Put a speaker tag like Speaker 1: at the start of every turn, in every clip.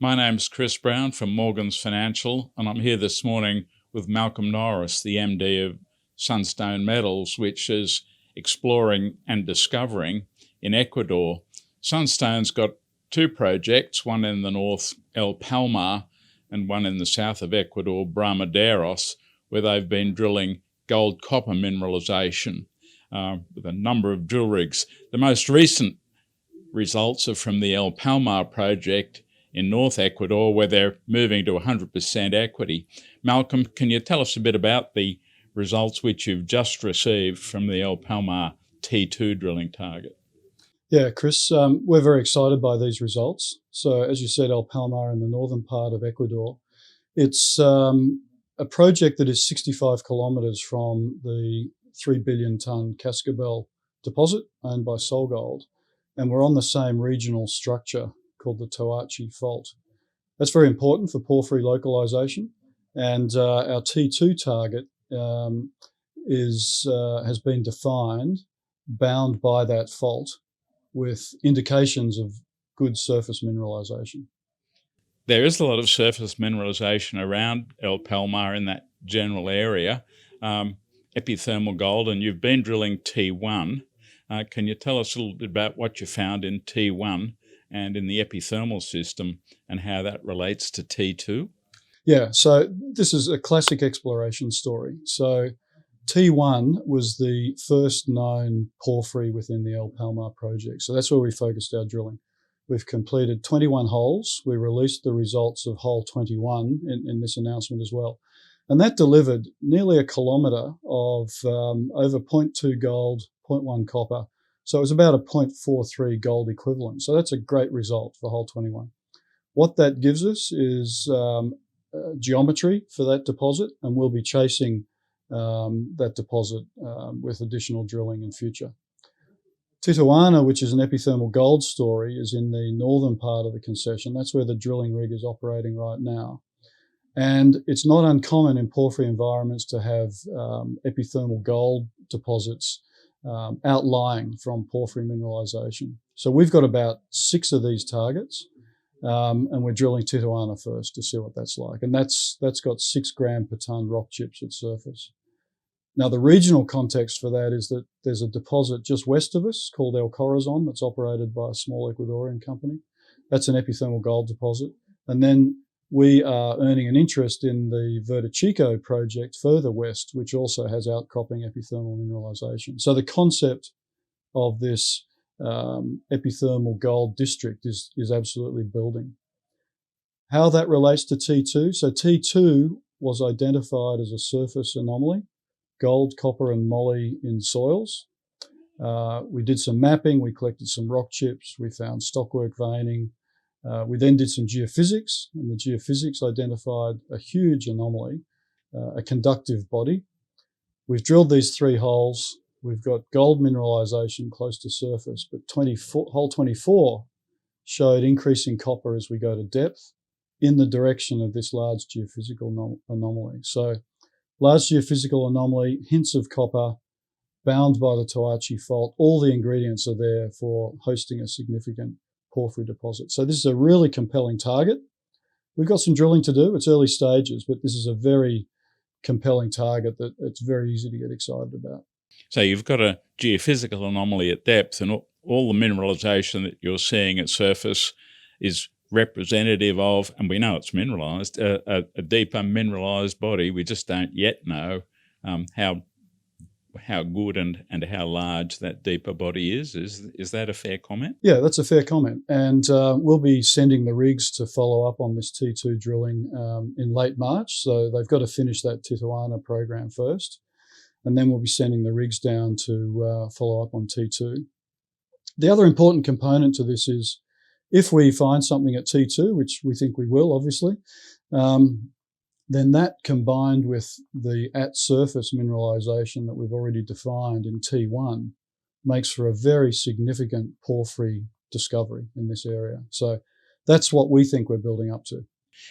Speaker 1: My name's Chris Brown from Morgans Financial, and I'm here this morning with Malcolm Norris, the MD of Sunstone Metals, which is exploring and discovering in Ecuador. Sunstone's got two projects, one in the north, El Palmar, and one in the south of Ecuador, Brahma Alba, where they've been drilling gold-copper mineralisation with a number of drill rigs. The most recent results are from the El Palmar project in North Ecuador, where they're moving to 100% equity. Malcolm, can you tell us a bit about the results which you've just received from the El Palmar T2 drilling target?
Speaker 2: Yeah, Chris, we're very excited by these results. So as you said, El Palmar in the northern part of Ecuador, it's a project that is 65 kilometres from the 3 billion tonne Cascabel deposit owned by SolGold. And we're on the same regional structure called the Toachi Fault. That's very important for porphyry localization. And our T2 target has been defined, bound by that fault, with indications of good surface mineralization.
Speaker 1: There is a lot of surface mineralization around El Palmar in that general area, epithermal gold, and you've been drilling T1. Can you tell us a little bit about what you found in T1 and in the epithermal system and how that relates to T2?
Speaker 2: Yeah, so this is a classic exploration story. So T1 was the first known porphyry within the El Palmar project. So that's where we focused our drilling. We've completed 21 holes. We released the results of hole 21 in this announcement as well. And that delivered nearly a kilometre of over 0.2 gold, 0.1 copper. So it was about a 0.43 gold equivalent. So that's a great result for hole 21. What that gives us is geometry for that deposit, and we'll be chasing that deposit with additional drilling in future. Titoana, which is an epithermal gold story, is in the northern part of the concession. That's where the drilling rig is operating right now. And it's not uncommon in porphyry environments to have epithermal gold deposits outlying from porphyry mineralization. So we've got about 6 of these targets, and we're drilling Titoana first to see what that's like. And that's got 6 gram per tonne rock chips at surface. Now, the regional context for that is that there's a deposit just west of us called El Corazon that's operated by a small Ecuadorian company. That's an epithermal gold deposit. And then we are earning an interest in the Verdechico project further west, which also has outcropping epithermal mineralization. So the concept of this epithermal gold district is absolutely building. How that relates to T2? So T2 was identified as a surface anomaly, gold, copper and moly in soils. We did some mapping, we collected some rock chips, we found stockwork veining. We then did some geophysics, and the geophysics identified a huge anomaly, a conductive body. We've drilled these 3 holes. We've got gold mineralization close to surface, but hole 24 showed increasing copper as we go to depth in the direction of this large geophysical anomaly. So large geophysical anomaly, hints of copper, bound by the Toachi Fault. All the ingredients are there for hosting a significant porphyry deposit. So this is a really compelling target. We've got some drilling to do. It's early stages, but this is a very compelling target that it's very easy to get excited about.
Speaker 1: So you've got a geophysical anomaly at depth, and all the mineralisation that you're seeing at surface is representative of, and we know it's mineralised, a deeper mineralised body. We just don't yet know how good and how large that deeper body is. Is that a fair comment?
Speaker 2: Yeah, that's a fair comment. And we'll be sending the rigs to follow up on this T2 drilling in late March. So they've got to finish that Titoana program first. And then we'll be sending the rigs down to follow up on T2. The other important component to this is if we find something at T2, which we think we will, obviously, then that combined with the at-surface mineralisation that we've already defined in T1 makes for a very significant porphyry discovery in this area. So that's what we think we're building up to.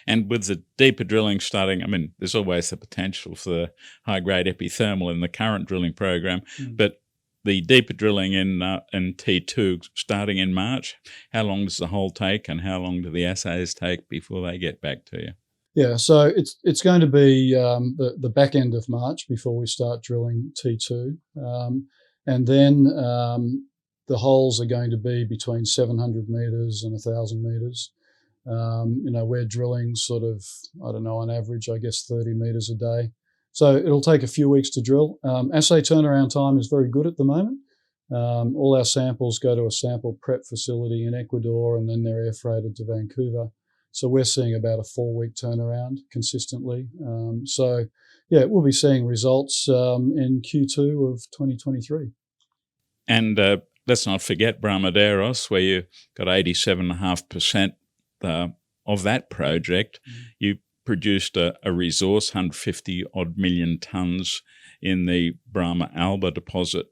Speaker 1: And with the deeper drilling starting, I mean, there's always the potential for high-grade epithermal in the current drilling program, but the deeper drilling in T2 starting in March, how long does the hole take and how long do the assays take before they get back to you?
Speaker 2: Yeah, so it's going to be the back end of March before we start drilling T2. And then the holes are going to be between 700 metres and 1,000 metres. We're drilling sort of, I don't know, on average, I guess 30 metres a day. So it'll take a few weeks to drill. Assay turnaround time is very good at the moment. All our samples go to a sample prep facility in Ecuador and then they're air freighted to Vancouver. So we're seeing about a 4-week turnaround consistently. We'll be seeing results in Q2 of 2023.
Speaker 1: And let's not forget Brahma where you got 87.5% of that project. You produced a resource, 150 odd million tonnes in the Brahma Alba deposit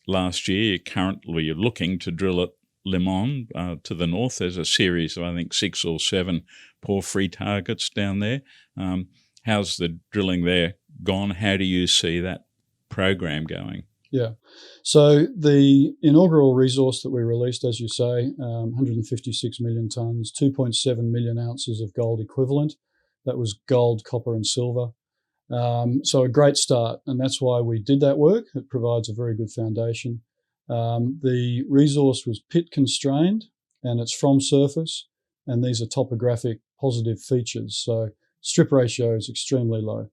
Speaker 1: last year. Currently, you're looking to drill at Limon to the north. There's a series of, I think, 6 or 7 porphyry targets down there. How's the drilling there gone? How do you see that program going?
Speaker 2: Yeah. So the inaugural resource that we released, as you say, 156 million tonnes, 2.7 million ounces of gold equivalent. That was gold, copper and silver. So a great start, and that's why we did that work. It provides a very good foundation. The resource was pit constrained and it's from surface, and these are topographic positive features. So strip ratio is extremely low.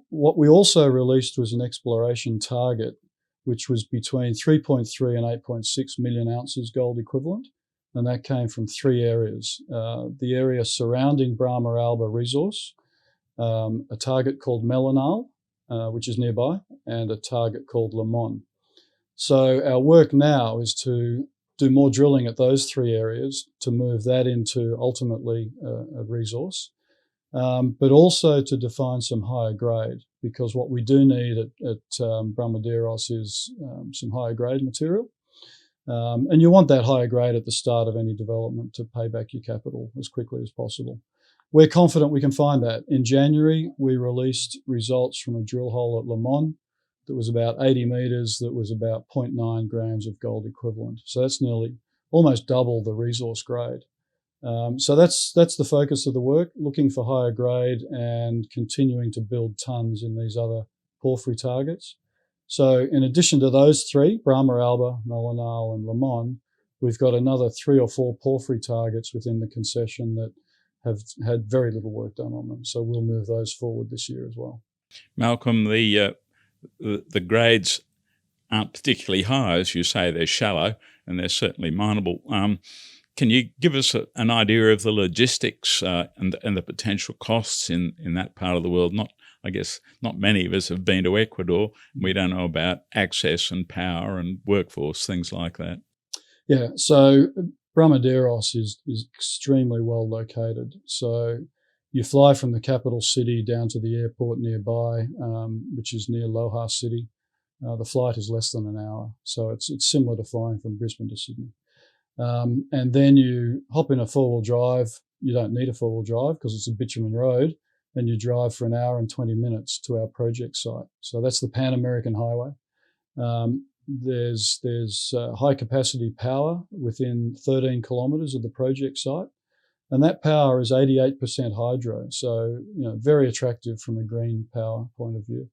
Speaker 2: What we also released was an exploration target, which was between 3.3 and 8.6 million ounces gold equivalent. And that came from 3 areas. The area surrounding Brahma Alba resource, a target called Melanal, which is nearby, and a target called Limon. So our work now is to do more drilling at those 3 areas to move that into ultimately a resource, but also to define some higher grade, because what we do need at Brahma is some higher grade material. And you want that higher grade at the start of any development to pay back your capital as quickly as possible. We're confident we can find that. In January, we released results from a drill hole at Limon that was about 80 metres, that was about 0.9 grams of gold equivalent. So that's nearly almost double the resource grade. So that's the focus of the work, looking for higher grade and continuing to build tonnes in these other porphyry targets. So in addition to those 3, Brahma Alba, Melanal and Limon, we've got another 3 or 4 porphyry targets within the concession that have had very little work done on them. So we'll move those forward this year as well.
Speaker 1: Malcolm, the grades aren't particularly high, as you say. They're shallow and they're certainly mineable. Can you give us an idea of the logistics and the potential costs in that part of the world? I guess not many of us have been to Ecuador. We don't know about access and power and workforce, things like that.
Speaker 2: Yeah, so Brahma is extremely well located. So you fly from the capital city down to the airport nearby, which is near Loja City. The flight is less than an hour. So it's similar to flying from Brisbane to Sydney. And then you hop in a 4-wheel drive. You don't need a 4-wheel drive because it's a bitumen road, and you drive for an hour and 20 minutes to our project site. So that's the Pan American Highway. There's high capacity power within 13 kilometres of the project site, and that power is 88% hydro. So very attractive from a green power point of view.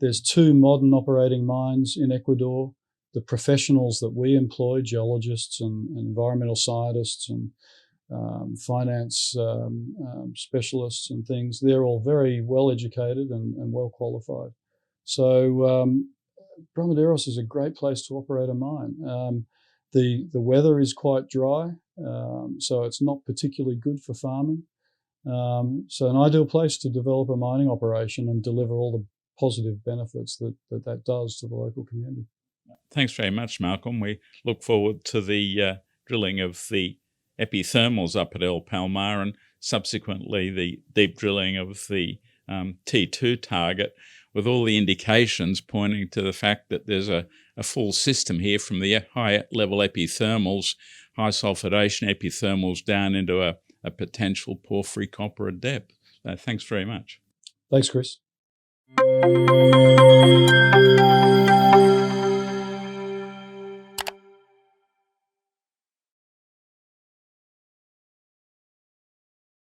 Speaker 2: There's 2 modern operating mines in Ecuador. The professionals that we employ, geologists and environmental scientists and finance specialists and things, they're all very well educated and well qualified. So Brahma is a great place to operate a mine. The weather is quite dry, so it's not particularly good for farming. So an ideal place to develop a mining operation and deliver all the positive benefits that does to the local community.
Speaker 1: Thanks very much, Malcolm. We look forward to the drilling of the epithermals up at El Palmar and subsequently the deep drilling of the T2 target, with all the indications pointing to the fact that there's a full system here from the high-level epithermals, high sulfidation epithermals, down into a potential porphyry copper at depth. Thanks very much.
Speaker 2: Thanks, Chris.